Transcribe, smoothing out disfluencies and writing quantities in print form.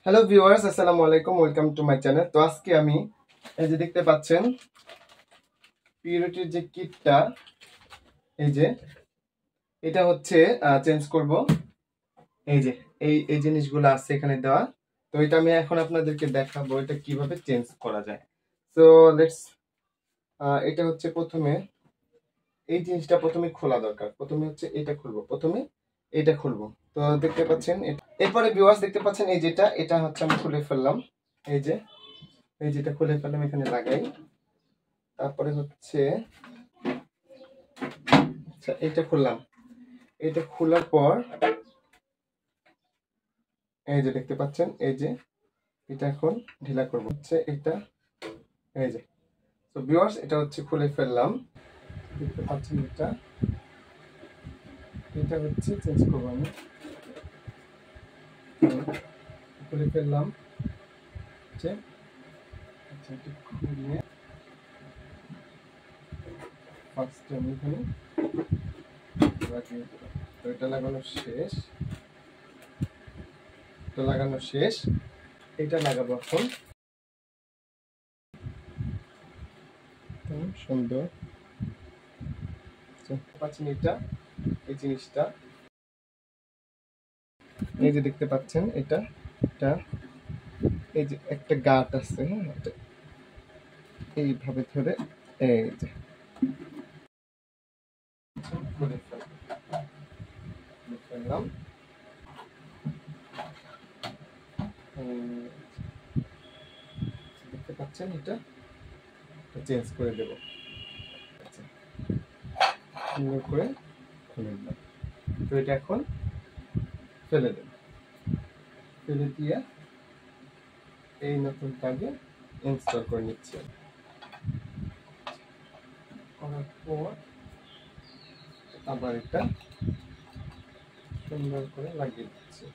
Hello viewers, আসসালামু আলাইকুম, welcome to my channel. তো আজকে আমি এই যে দেখতে পাচ্ছেন পিউরিটির যে কিটটা, এই যে এটা হচ্ছে চেঞ্জ করব। এই যে এই জিনিসগুলো আছে এখানে দেওয়া। তো এটা আমি এখন আপনাদেরকে দেখাবো এটা কিভাবে চেঞ্জ করা যায়। সো লেটস, এটা হচ্ছে প্রথমে এই জিনিসটা প্রথমে খোলা দরকার। প্রথমে হচ্ছে এটা খুলবো, প্রথমে এটা খুলবো। তো দেখতে পাচ্ছেন এরপরে ভিউয়ার্স দেখতে পাচ্ছেন এই যেটা, এটা হচ্ছে আমি খুলে ফেললাম। এই যে এই যেটা খুলে ফেললাম, এখানে লাগাই। তারপরে হচ্ছে আচ্ছা এটা খুললাম। এটা খোলার পর এই যে দেখতে পাচ্ছেন, এই যে এটা এখন ঢিলা করব হচ্ছে এটা। এই যে তো ভিউয়ার্স এটা হচ্ছে খুলে ফেললাম। দেখতে পাচ্ছেন এটা এটা হচ্ছে চেঞ্জ করব আমি। খুলে ফেললাম হচ্ছে। আচ্ছা এটা খুলে ফার্স্ট আমি এখানে লাগিয়ে দিলাম। তো এটা লাগানো শেষ, এটা লাগানো শেষ। এটা লাগাবো এখন সুন্দর। পাচ্ছেন এটা, এই জিনিসটা এই যে দেখতে পাচ্ছেন এটা এটা এই যে একটা গাঁট আছে, হ্যাঁ, এটা এইভাবে ধরে এই যে খুলে ফেললাম। দেখতে পাচ্ছেন এটা চেঞ্জ করে দেব। আচ্ছা, সুন্দর করে খুলে দিলাম। তো এটা এখন ফেলে দেব। ফেলে দিয়ে এই নতুন কাজে ইনস্টল করে নিচ্ছি। করার পর আবার এটা সুন্দর করে লাগিয়ে দিচ্ছি।